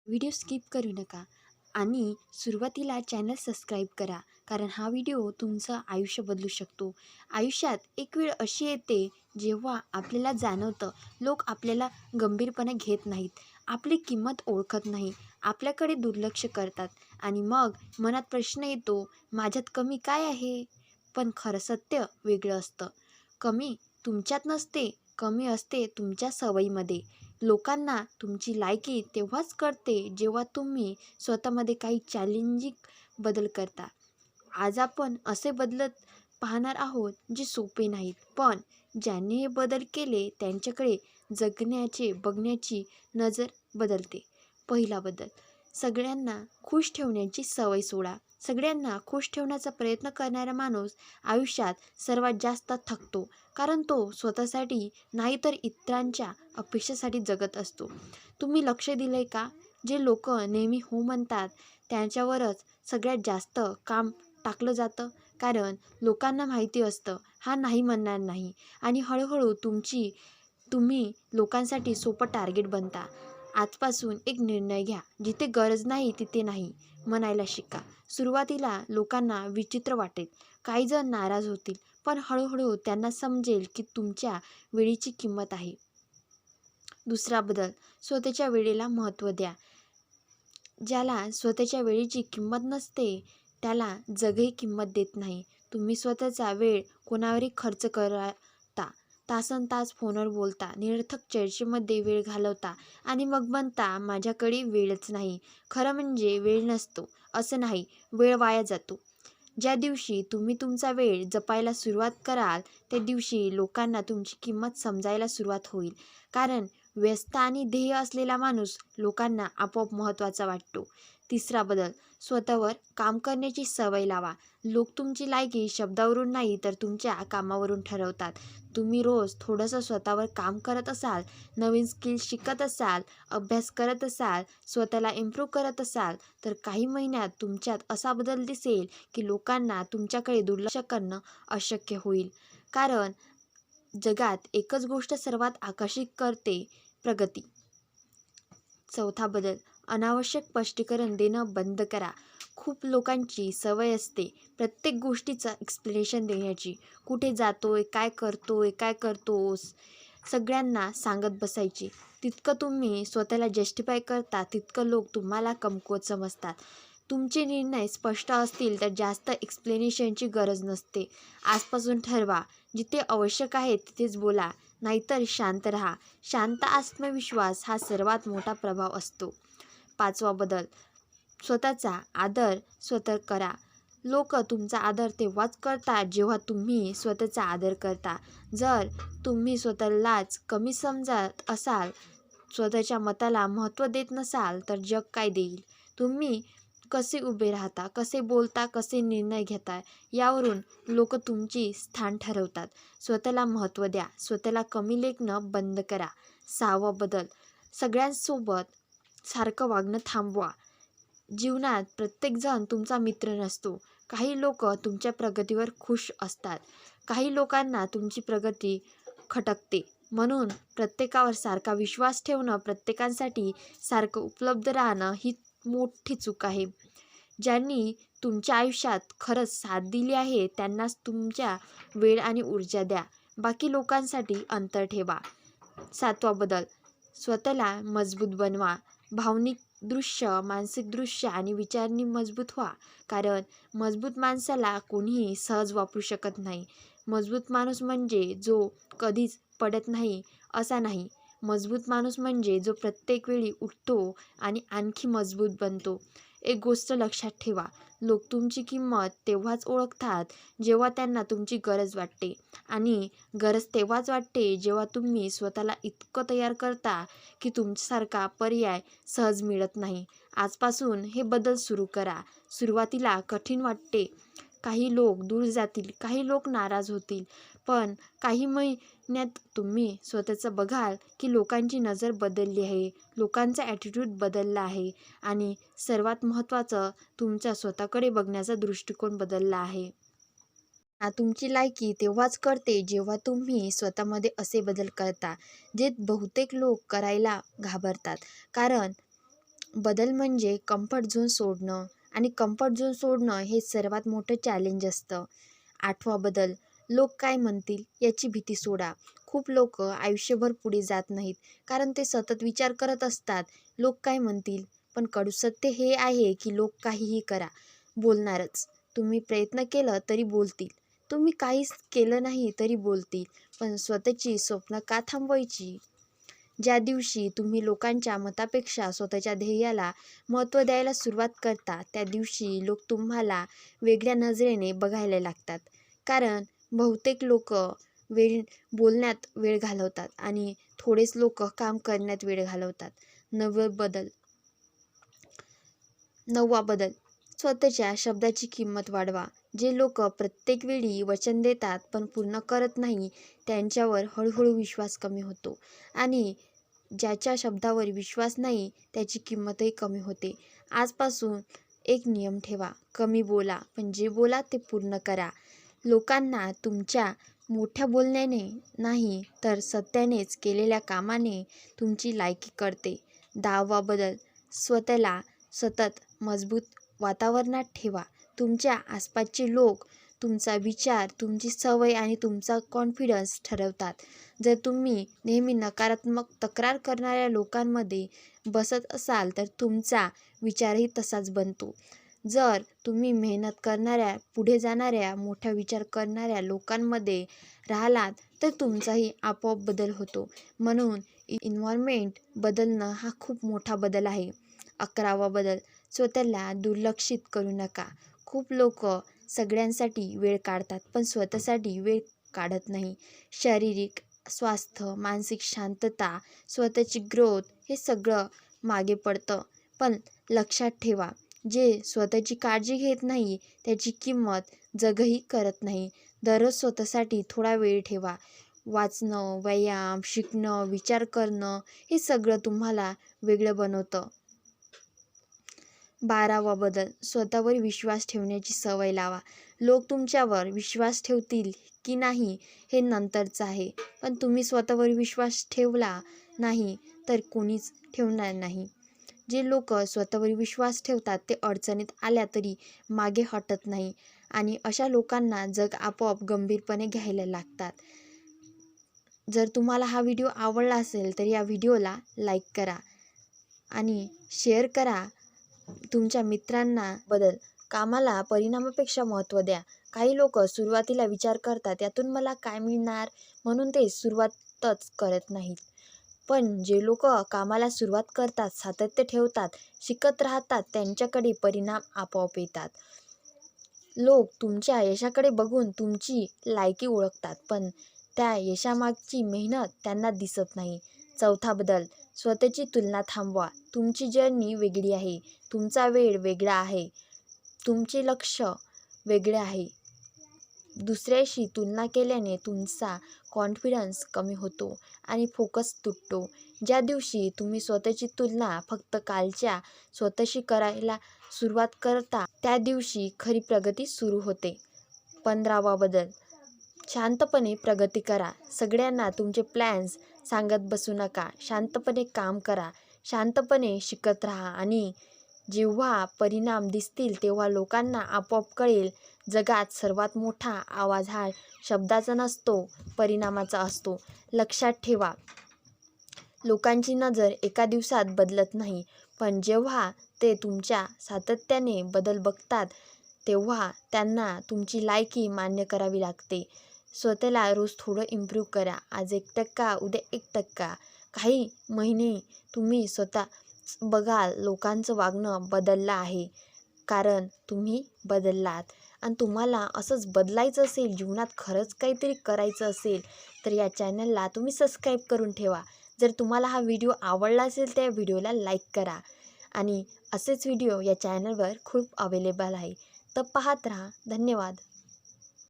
Video skip करू नका आणि सुरुवातीला चॅनल सबस्क्राईब करा, कारण हा व्हिडिओ तुमचं आयुष्य बदलू शकतो. आयुष्यात एक वेळ अशी येते जेव्हा आपल्याला जाणवतं लोक आपल्याला गंभीरपणे घेत नाहीत, आपली किंमत ओळखत नाही, आपल्याकडे दुर्लक्ष करतात आणि मग मनात प्रश्न येतो, माझ्यात कमी काय आहे? पण खरं सत्य वेगळं असतं. कमी तुमच्यात नसते, कमी असते तुमच्या सवयीमध्ये. लोकांना तुमची लायकी तेव्हाच कळते जेव्हा तुम्ही स्वतःमध्ये काही चॅलेंजिंग बदल करता. आज आपण असे बदलत पाहणार आहोत जे सोपे नाहीत, पण ज्यांनी हे बदल केले त्यांच्याकडे जगण्याचे बघण्याची नजर बदलते. पहिला बदल, सगळ्यांना खुश ठेवण्याची सवय सोडा. सगळ्यांना खुश ठेवण्याचा प्रयत्न करणारा माणूस आयुष्यात सर्वात जास्त थकतो, कारण तो स्वतःसाठी नाही तर इतरांच्या अपेक्षेसाठी जगत असतो. तुम्ही लक्ष दिलंय का? जे लोक नेहमी हो म्हणतात त्यांच्यावरच सगळ्यात जास्त काम टाकलं जातं, कारण लोकांना माहिती असतं हा नाही म्हणणार नाही आणि हळूहळू तुम्ही लोकांसाठी सोपं टार्गेट बनता. आजपासून एक निर्णय घ्या, जिथे गरज नाही तिथे नाही म्हणायला शिका. सुरुवातीला लोकांना विचित्र वाटेल, काही जण नाराज होतील, पण हळूहळू त्यांना समजेल की तुमच्या वेळेची किंमत आहे. दुसरा बदल, स्वतःच्या वेळेला महत्त्व द्या. ज्याला स्वतःच्या वेळेची किंमत नसते त्याला जगही किंमत देत नाही. तुम्ही स्वतःचा वेळ कोणावरही खर्च करता, तासनतास फोनवर बोलता, निरर्थक चर्चेमध्ये वेळ घालवता आणि मग म्हणता माझ्याकडे वेळच नाही. खरं म्हणजे वेळ नसतो असं नाही, वेळ वाया जातो. ज्या दिवशी तुम्ही तुमचा वेळ जपायला सुरुवात कराल त्या दिवशी लोकांना तुमची किंमत समजायला सुरुवात होईल, कारण व्यस्त आणि ध्येय असलेला माणूस लोकांना आपोआप महत्त्वाचा वाटतो. तिसरा बदल, स्वतःवर काम करण्याची सवय लावा. लोक तुमची लायकी शब्दावरून नाही तर तुमच्या कामावरून ठरवतात. तुम्ही रोज थोडंसं स्वतःवर काम करत असाल, नवीन स्किल्स शिकत असाल, अभ्यास करत असाल, स्वतःला इम्प्रूव्ह करत असाल, तर काही महिन्यात तुमच्यात असा बदल दिसेल की लोकांना तुमच्याकडे दुर्लक्ष करणं अशक्य होईल. कारण जगात एकच गोष्ट सर्वात आकर्षित करते, प्रगती. चौथा बदल, अनावश्यक स्पष्टीकरण देणं बंद करा. खूप लोकांची सवय असते प्रत्येक गोष्टीचं एक्सप्लेनेशन देण्याची. कुठे जातोय, काय करतोस, सगळ्यांना सांगत बसायची. तितकं तुम्ही स्वतःला जस्टिफाय करता तितकं लोक तुम्हाला कमकुवत समजतात. तुमचे निर्णय स्पष्ट असतील तर जास्त एक्सप्लेनेशनची गरज नसते. आजपासून ठरवा, जिथे आवश्यक आहे तिथेच बोला, नाहीतर शांत राहा. शांत आत्मविश्वास हा सर्वात मोठा प्रभाव असतो. पाचवा बदल, स्वतःचा आदर स्वतः करा. लोक तुमचा आदर तेव्हाच करतात जेव्हा तुम्ही स्वतःचा आदर करता. जर तुम्ही स्वतःलाच कमी समजत असाल, स्वतःच्या मताला महत्त्व देत नसाल, तर जग काय देईल? तुम्ही कसे उभे राहता, कसे बोलता, कसे निर्णय घेता यावरून लोक तुमची स्थान ठरवतात. स्वतःला महत्त्व द्या, स्वतःला कमी लेखणं बंद करा. सहावा बदल, सगळ्यांसोबत सारखं वागणं थांबवा. जीवनात प्रत्येकजण तुमचा मित्र नसतो. काही लोक तुमच्या प्रगतीवर खुश असतात, काही लोकांना तुमची प्रगती खटकते. म्हणून प्रत्येकावर सारखा विश्वास ठेवणं, प्रत्येकासाठी सारखं उपलब्ध राहणं ही मोठी चूक आहे. ज्यांनी तुमच्या आयुष्यात खरंच साथ दिली आहे त्यांनाच तुमच्या वेळ आणि ऊर्जा द्या. बाकी लोकांसाठी अंतर ठेवा. सातवा बदल, स्वतःला मजबूत बनवा. भावनिक दृश्य, मानसिक दृश्य आणि विचारांनी मजबूत व्हा, कारण मजबूत माणसाला कोणीही सहज वापरू शकत नाही. मजबूत माणूस म्हणजे जो कधीच पडत नाही असा नाही. मजबूत माणूस म्हणजे जो प्रत्येक वेळी उठतो आणि आणखी मजबूत बनतो. एक गोष्ट लक्षात ठेवा, लोक तुमची किंमत तेव्हाच ओळखतात जेव्हा त्यांना तुमची गरज वाटते, आणि गरज तेव्हाच वाटते जेव्हा तुम्ही स्वतःला इतकं तयार करता की तुमच्यासारखा पर्याय सहज मिळत नाही. आजपासून हे बदल सुरू करा. सुरुवातीला कठीण वाटते, काही लोक दूर जातील, काही लोक नाराज होतील, पण काही महिन्यात तुम्ही स्वतःचं बघाल की लोकांची नजर बदलली आहे, लोकांचा ॲटिट्यूड बदलला आहे आणि सर्वात महत्त्वाचं, तुमच्या स्वतःकडे बघण्याचा दृष्टिकोन बदलला आहे. तुमची लायकी तेव्हाच कळते जेव्हा तुम्ही स्वतःमध्ये असे बदल करता जे बहुतेक लोक करायला घाबरतात. कारण बदल म्हणजे कम्फर्ट झोन सोडणं आणि कम्फर्ट झोन सोडणं हे सर्वात मोठं चॅलेंज असतं. 8वा बदल, लोक काय म्हणतील याची भीती सोडा. खूप लोक आयुष्यभर पुढे जात नाहीत कारण ते सतत विचार करत असतात, लोक काय म्हणतील. पण कडू सत्य हे आहे की लोक काहीही करा, बोलणारच. तुम्ही प्रयत्न केलं तरी बोलतील, तुम्ही काहीच केलं नाही तरी बोलतील. पण स्वतःची स्वप्न का थांबवायची? ज्या दिवशी तुम्ही लोकांच्या मतापेक्षा स्वतःच्या ध्येयाला महत्त्व द्यायला सुरुवात करता, त्या दिवशी लोक तुम्हाला वेगळ्या नजरेने बघायला लागतात. कारण बहुतेक लोक वेळ बोलण्यात वेळ घालवतात आणि थोडेच लोक काम करण्यात वेळ घालवतात. 9वा बदल, स्वतःच्या शब्दाची किंमत वाढवा. जे लोक प्रत्येक वेळी वचन देतात पण पूर्ण करत नाही, त्यांच्यावर हळूहळू विश्वास कमी होतो आणि ज्याच्या शब्दावर विश्वास नाही त्याची किंमतही कमी होते. आजपासून एक नियम ठेवा, कमी बोला पण जे बोला ते पूर्ण करा. लोकांना तुमच्या मोठ्या बोलण्याने नाही तर सत्यानेच केलेल्या कामाने तुमची लायकी कळते. 10वा बदल, स्वतःला सतत मजबूत वातावरणात ठेवा. तुमच्या आसपासचे लोक तुमचा विचार, तुमची सवय आणि तुमचा कॉन्फिडन्स ठरवतात. जर तुम्ही नेहमी नकारात्मक तक्रार करणाऱ्या लोकांमध्ये बसत असाल तर तुमचा विचारही तसाच बनतो. जर तुम्ही मेहनत करणाऱ्या, पुढे जाणाऱ्या, मोठा विचार करणाऱ्या लोकांमध्ये राहिलात तर तुमचाही आपोआप बदल होतो. म्हणून एन्व्हायर्नमेंट बदलणं हा खूप मोठा बदल आहे. 11वा बदल, स्वतःला दुर्लक्षित करू नका. खूप लोक सगळ्यांसाठी वेळ काढतात पण स्वतःसाठी वेळ काढत नाही. शारीरिक स्वास्थ्य, मानसिक शांतता, स्वतःची ग्रोथ हे सगळं मागे पडतं. पण लक्षात ठेवा, जे स्वतःची काळजी घेत नाही त्याची किंमत जगही करत नाही. दररोज स्वतःसाठी थोडा वेळ ठेवा. वाचणं, व्यायाम, शिकणं, विचार करणं हे सगळं तुम्हाला वेगळं बनवतं. 12वा बदल, स्वतःवर विश्वास ठेवण्याची सवय लावा. लोक तुमच्यावर विश्वास ठेवतील की नाही हे नंतरचं आहे, पण तुम्ही स्वतःवर विश्वास ठेवला नाही तर कोणीच ठेवणार नाही. जे लोक स्वतःवर विश्वास ठेवतात ते अडचणीत आल्या तरी मागे हटत नाही आणि अशा लोकांना जग आपोआप गंभीरपणे घ्यायला लागतात. जर तुम्हाला हा व्हिडिओ आवडला असेल तर या व्हिडिओला लाईक करा आणि शेअर करा तुमच्या मित्रांना. बदल, कामाला परिणामापेक्षा महत्त्व द्या. काही लोक सुरुवातीला विचार करतात यातून मला काय मिळणार म्हणून ते सुरुवातच करत नाहीत. पण जे लोक कामाला सुरुवात करतात, सातत्य ठेवतात, शिकत राहतात त्यांच्याकडे परिणाम आपोआप येतात. लोक तुमच्या यशाकडे बघून तुमची लायकी ओळखतात पण त्या यशामागची मेहनत त्यांना दिसत नाही. 4था बदल, स्वतःची तुलना थांबवा. तुमची जर्नी वेगळी आहे, तुमचा वेळ वेगळा आहे, तुमचे लक्ष वेगळे आहे. दुसऱ्याशी तुलना केल्याने तुमचा कॉन्फिडन्स कमी होतो आणि फोकस तुटतो. ज्या दिवशी तुम्ही स्वतःची तुलना फक्त कालच्या स्वतःशी करायला सुरुवात करता त्या दिवशी खरी प्रगती सुरू होते. 15वा बदल, शांतपणे प्रगती करा. सगळ्यांना तुमचे प्लॅन्स सांगत बसू नका. शांतपणे काम करा, शांतपणे शिकत राहा आणि जेव्हा परिणाम दिसतील तेव्हा लोकांना आपोआप कळेल. जगात सर्वात मोठा आवाज हा शब्दाचा नसतो, परिणामाचा असतो. लक्षात ठेवा, लोकांची नजर एका दिवसात बदलत नाही, पण जेव्हा ते तुमच्या सातत्याने बदल बघतात तेव्हा त्यांना तुमची लायकी मान्य करावी लागते. स्वतःला रोज थोडं इम्प्रूव्ह करा. आज 1%, उद्या 1%. काही महिने तुम्ही स्वतः बघाल लोकांचं वागणं बदललं आहे कारण तुम्ही बदललात. आणि तुम्हाला असंच बदलायचं असेल, जीवनात खरंच काहीतरी करायचं असेल तर या चॅनलला तुम्ही सबस्क्राईब करून ठेवा. जर तुम्हाला हा व्हिडिओ आवडला असेल तर या व्हिडिओला लाईक करा आणि असेच व्हिडिओ या चॅनलवर खूप अवेलेबल आहे, तर पाहत राहा. धन्यवाद.